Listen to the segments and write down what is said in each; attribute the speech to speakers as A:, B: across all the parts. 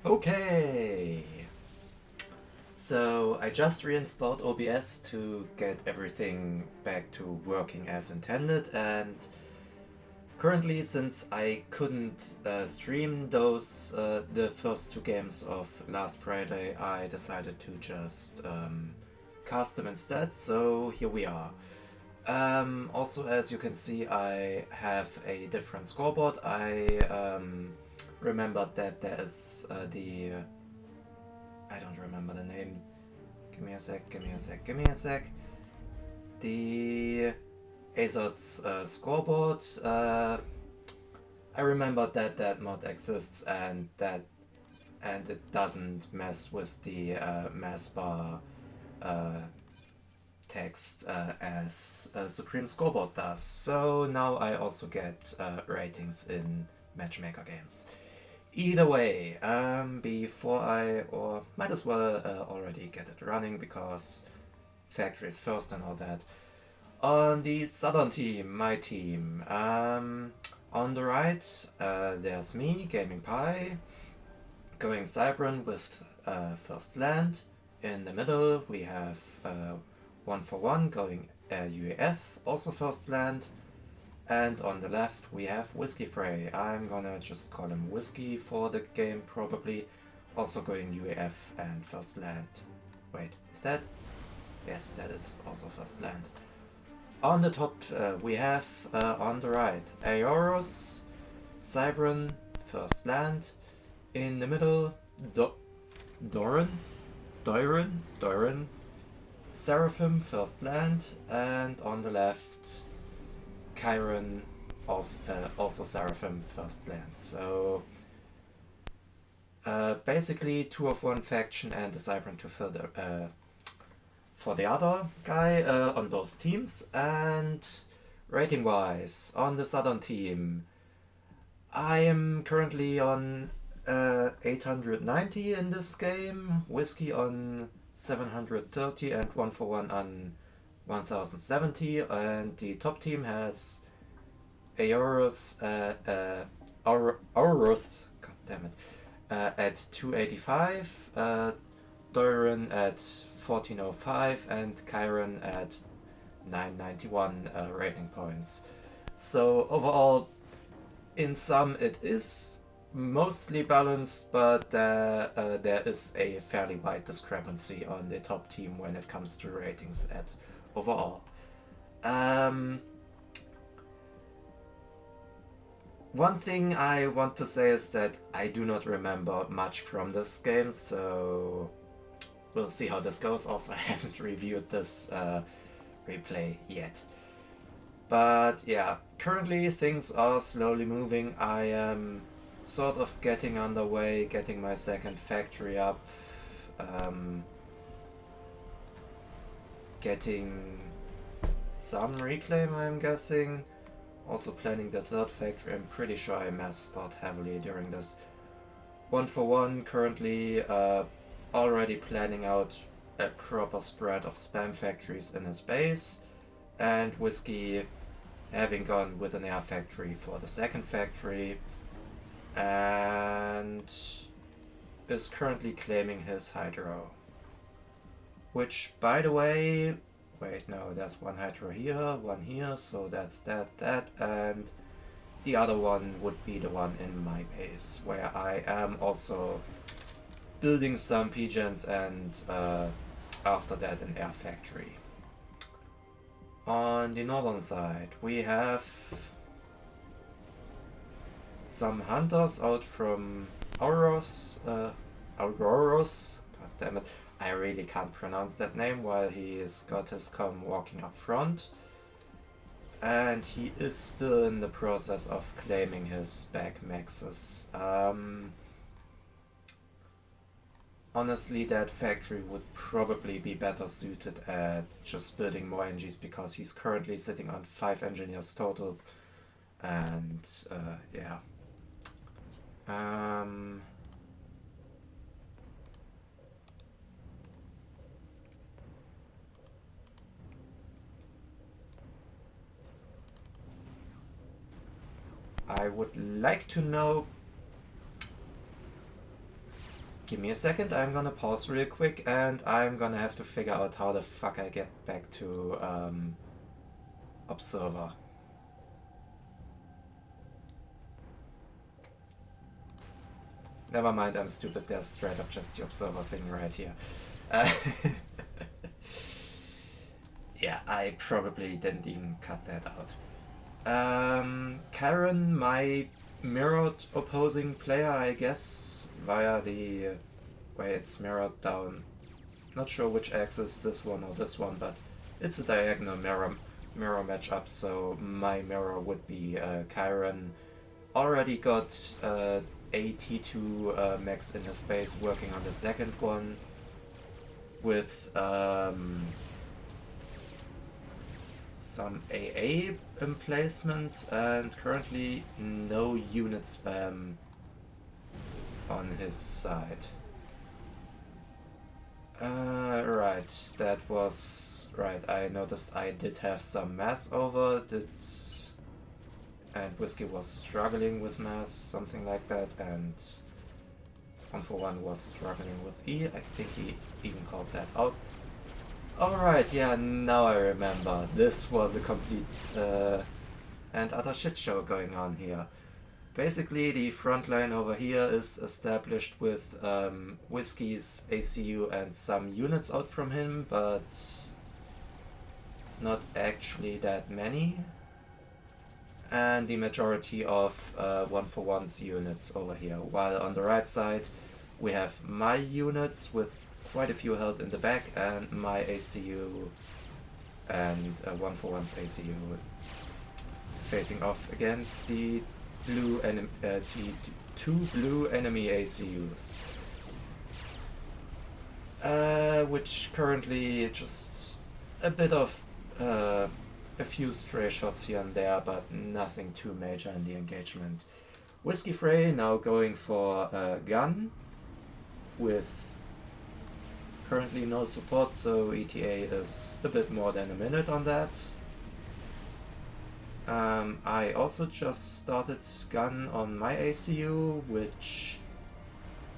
A: Okay, so I just reinstalled OBS to get everything back to working as intended, and currently, since I couldn't stream the first two games of last Friday, I decided to just cast them instead, so here we are. Also, as you can see, I have a different scoreboard. I remembered that there's I don't remember the name. Give me a sec. The Azot's scoreboard. I remembered that that mod exists and it doesn't mess with the mass bar text as Supreme Scoreboard does. So now I also get ratings in Matchmaker games. Either way, might as well already get it running because factories first and all that. On the southern team, my team, on the right, there's me, Gaming Pie, going Cybran with first land. In the middle, we have 141 going UAF, also first land. And on the left, we have Whiskey Frey. I'm gonna just call him Whiskey for the game, probably. Also going UAF and first land. Wait, is that? Yes, that is also first land. On the top, we have, on the right, Aorus, Cybran, first land. In the middle, Doran, Seraphim, first land. And on the left, Chiron, also Seraphim, first land. So, basically, two of one faction and the Cybran to fill for the other guy on both teams. And rating wise, on the southern team, I am currently on 890 in this game, Whiskey on 730 and 141 on 1070, and the top team has Aorus, Aurus, god damn it, at 285, Doran at 1405 and Chiron at 991 rating points. So overall, in sum, it is mostly balanced, but there is a fairly wide discrepancy on the top team when it comes to ratings at overall. One thing I want to say is that I do not remember much from this game, so we'll see how this goes. Also, I haven't reviewed this replay yet. But yeah, currently things are slowly moving. I am sort of getting underway, getting my second factory up, getting some reclaim, I'm guessing. Also planning the third factory. I'm pretty sure I messed out heavily during this. 141 currently already planning out a proper spread of spam factories in his base, and Whiskey having gone with an air factory for the second factory, and is currently claiming his hydro. Which, by the way, wait, no, there's one hydro here, one here, so that's that, and the other one would be the one in my base, where I am also building some P-gens and after that an air factory. On the northern side, we have some hunters out from Auroros, god damn it, I really can't pronounce that name, while he's got his comm walking up front. And he is still in the process of claiming his back maxes. Honestly, that factory would probably be better suited at just building more NGs, because he's currently sitting on 5 engineers total. And yeah. I would like to know Give me a second, I'm gonna pause real quick and I'm gonna have to figure out how the fuck I get back to Observer. Never mind, I'm stupid, there's straight up just the Observer thing right here. Yeah, I probably didn't even cut that out. Karen, my mirrored opposing player, I guess, via the way it's mirrored down. Not sure which axis, this one or this one, but it's a diagonal mirror matchup, so my mirror would be Chiron. Already got a T2 max in his base, working on the second one with some AA emplacements and currently no unit spam on his side. Right, that was right. I noticed I did have some mass over, and Whiskey was struggling with mass, something like that, and 141 was struggling with E. I think he even called that out. Alright, yeah, now I remember. This was a complete and utter shit show going on here. Basically, the front line over here is established with Whiskey's ACU and some units out from him, but not actually that many. And the majority of 141's units over here. While on the right side, we have my units with quite a few held in the back, and my ACU and 141's ACU facing off against the blue two blue enemy ACUs, which currently just a bit of a few stray shots here and there, but nothing too major in the engagement. Whiskey Frey now going for a gun with currently no support, so ETA is a bit more than a minute on that. I also just started gun on my ACU, which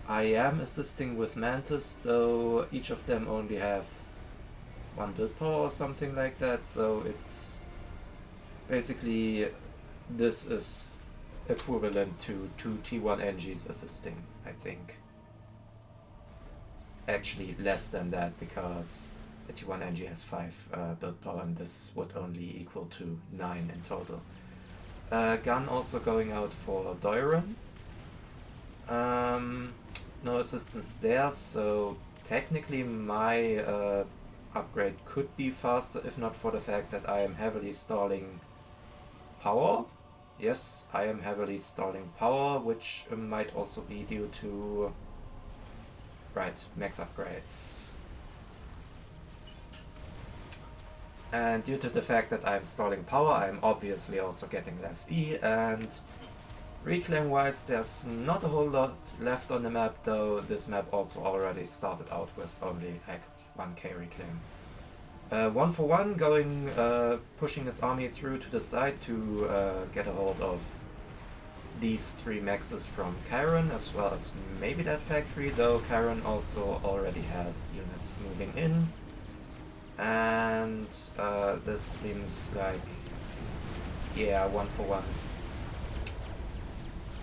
A: I am assisting with Mantis, though each of them only have 1 build power or something like that, so it's basically, this is equivalent to 2 T1 NGs assisting, I think. Actually less than that, because a T1 NG has 5 build power and this would only equal to 9 in total. Gun also going out for Doiron. No assistance there, so technically my upgrade could be faster if not for the fact that I am heavily stalling power. Yes, I am heavily stalling power, which might also be due to max upgrades. And due to the fact that I'm stalling power, I'm obviously also getting less E, and reclaim wise there's not a whole lot left on the map, though this map also already started out with only like 1k reclaim. 141 going, pushing his army through to the side to get a hold of these 3 maxes from Chiron, as well as maybe that factory, though Chiron also already has units moving in. And this seems like, yeah, 141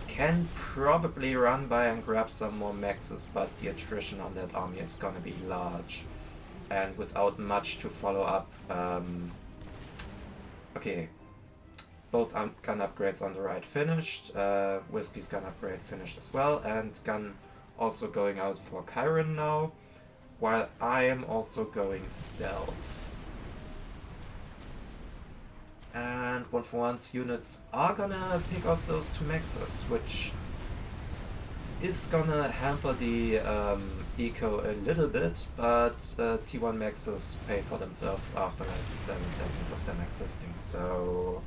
A: can probably run by and grab some more maxes, but the attrition on that army is gonna be large. And without much to follow up, okay, both gun upgrades on the right finished, Whiskey's gun upgrade finished as well, and gun also going out for Chiron now, while I am also going stealth. And 141's units are gonna pick off those 2 maxes, which is gonna hamper the eco a little bit, but T1 maxes pay for themselves after like 7 seconds of them existing, so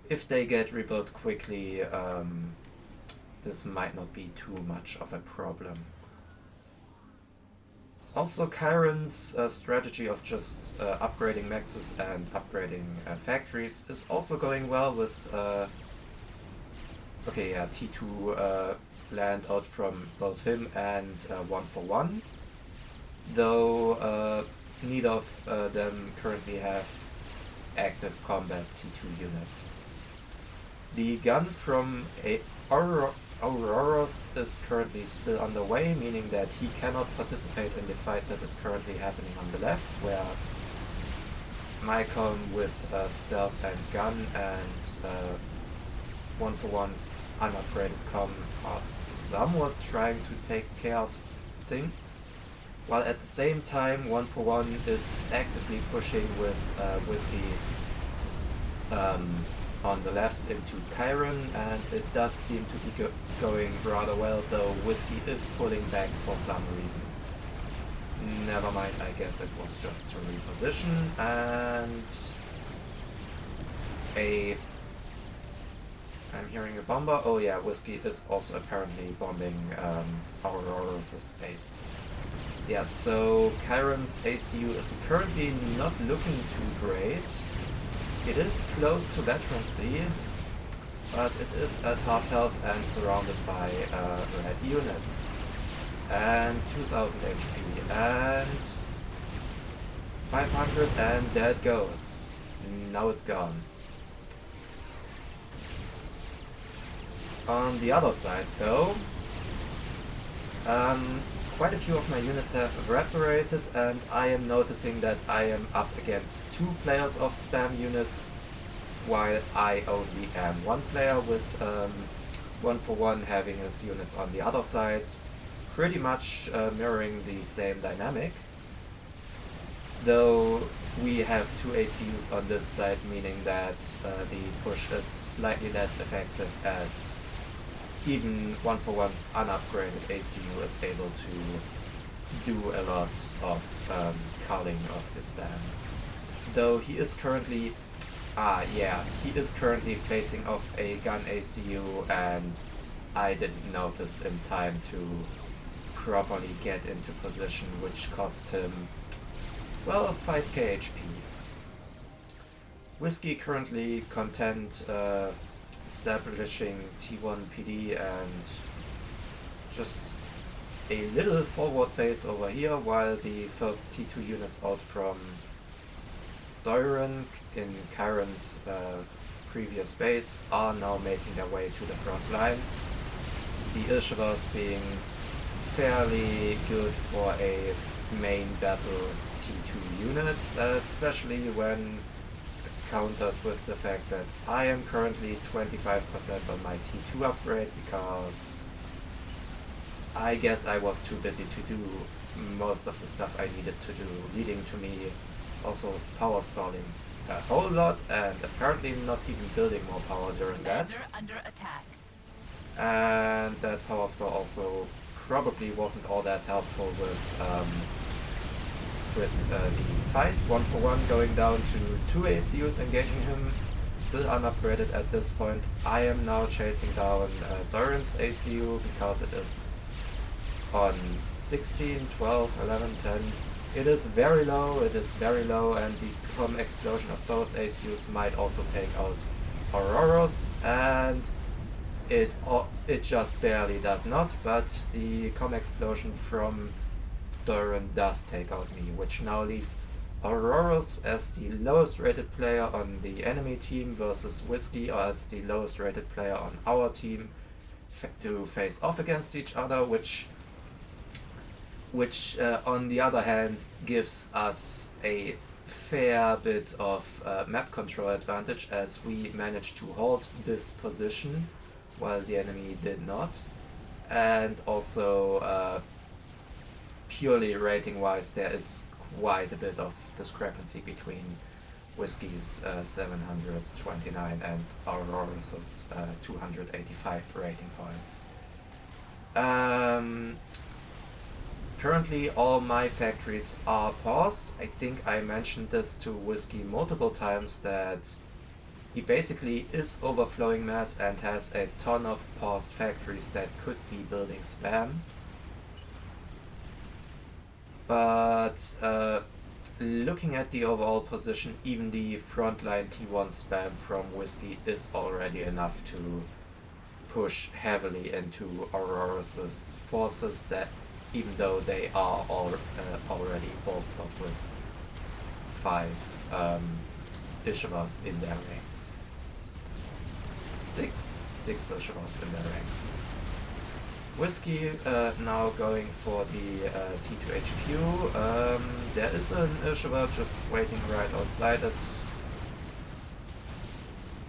A: if they get rebuilt quickly, this might not be too much of a problem. Also, Chiron's strategy of just upgrading maxes and upgrading factories is also going well with okay, yeah, T2 land out from both him and 141, though neither of them currently have active combat T2 units. The gun from Auroros is currently still underway, meaning that he cannot participate in the fight that is currently happening on the left, where my com with stealth and gun and 141's unupgraded com are somewhat trying to take care of things, while at the same time 141 is actively pushing with Whiskey on the left into Chiron, and it does seem to be going rather well, though Whiskey is pulling back for some reason. Never mind, I guess it was just to reposition, and I'm hearing a bomber. Oh yeah, Whiskey is also apparently bombing Auroros' base. Yeah, so Chiron's ACU is currently not looking too great. It is close to veterancy, but it is at half health and surrounded by red units. And 2000 HP, and 500, and there it goes. Now it's gone. On the other side though, quite a few of my units have evaporated, and I am noticing that I am up against 2 players of spam units, while I only am 1 player with 141 having his units on the other side, pretty much mirroring the same dynamic. Though we have 2 ACUs on this side, meaning that the push is slightly less effective, as even 141's unupgraded ACU is able to do a lot of culling of the spam. Though he is currently he is currently facing off a gun ACU, and I didn't notice in time to properly get into position, which cost him, well, 5k HP. Whiskey currently content establishing T1 PD and just a little forward base over here, while the first T2 units out from Doiran in Chiron's previous base are now making their way to the front line. The Ilshavas being fairly good for a main battle T2 unit, especially when countered with the fact that I am currently 25% on my T2 upgrade, because I guess I was too busy to do most of the stuff I needed to do, leading to me also power stalling a whole lot, and apparently not even building more power during that.
B: Under attack.
A: And that power stall also probably wasn't all that helpful with the fight. 141 going down to 2 ACUs engaging him, still unupgraded at this point. I am now chasing down Doran's ACU because it is on 16, 12, 11, 10. It is very low, and the comm explosion of both ACUs might also take out Auroros, and it just barely does not, but the comm explosion from Doran does take out me, which now leaves Auroros as the lowest rated player on the enemy team versus Whiskey as the lowest rated player on our team to face off against each other, which on the other hand gives us a fair bit of map control advantage, as we managed to hold this position while the enemy did not, and also purely rating wise there is quite a bit of discrepancy between Whiskey's 729 and Aurora's 285 rating points. Currently all my factories are paused. I think I mentioned this to Whiskey multiple times, that he basically is overflowing mass and has a ton of paused factories that could be building spam. But looking at the overall position, even the frontline T1 spam from Whiskey is already enough to push heavily into Aurora's forces, that even though they are all already bolstered with 5 Ishavas in their ranks. 6 Ishavas in their ranks. Whiskey now going for the T2 HQ. There is an Ishava just waiting right outside it.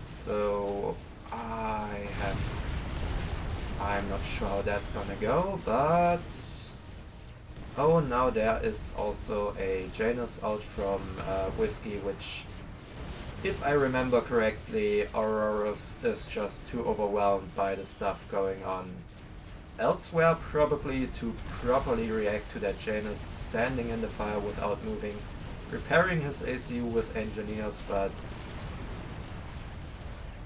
A: So I'm not sure how that's gonna go, but oh, now there is also a Janus out from Whiskey, which, if I remember correctly, Aurora's is just too overwhelmed by the stuff going on elsewhere, probably, to properly react to that Janus standing in the fire without moving, preparing his ACU with engineers, but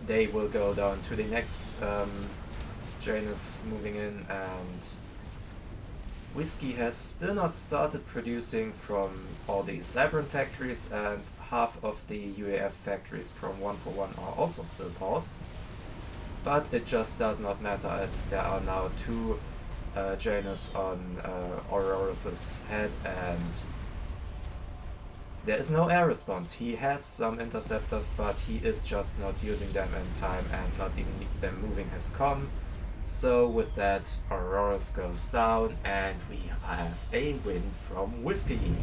A: they will go down to the next Janus moving in, and Whiskey has still not started producing from all the Cybran factories, and half of the UAF factories from 141 are also still paused. But it just does not matter, as there are now 2 Janus on Aurora's head, and there is no air response. He has some interceptors, but he is just not using them in time and not even them moving his comm. So with that, Aurora's goes down, and we have a win from Whiskey.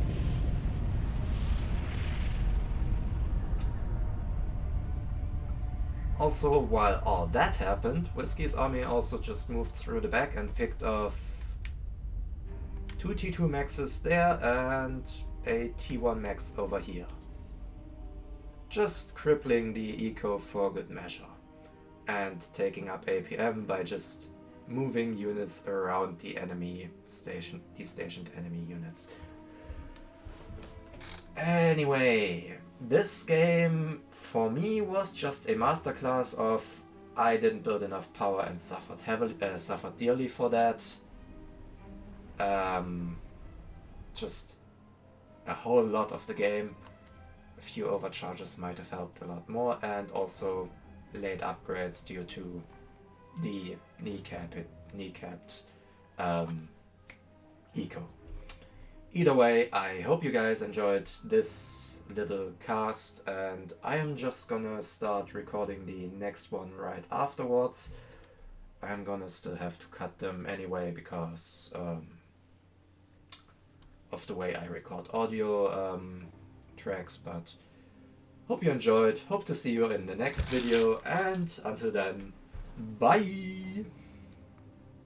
A: Also, while all that happened, Whiskey's army also just moved through the back and picked off 2 T2 maxes there and a T1 max over here. Just crippling the eco for good measure, and taking up APM by just moving units around the enemy station, the stationed enemy units. Anyway, this game for me was just a masterclass of I didn't build enough power and suffered dearly for that. Just a whole lot of the game. A few overcharges might have helped a lot more, and also late upgrades due to the kneecapped eco. Either way, I hope you guys enjoyed this little cast, and I am just gonna start recording the next one right afterwards. I'm gonna still have to cut them anyway because of the way I record audio tracks, but hope you enjoyed, hope to see you in the next video, and until then, bye!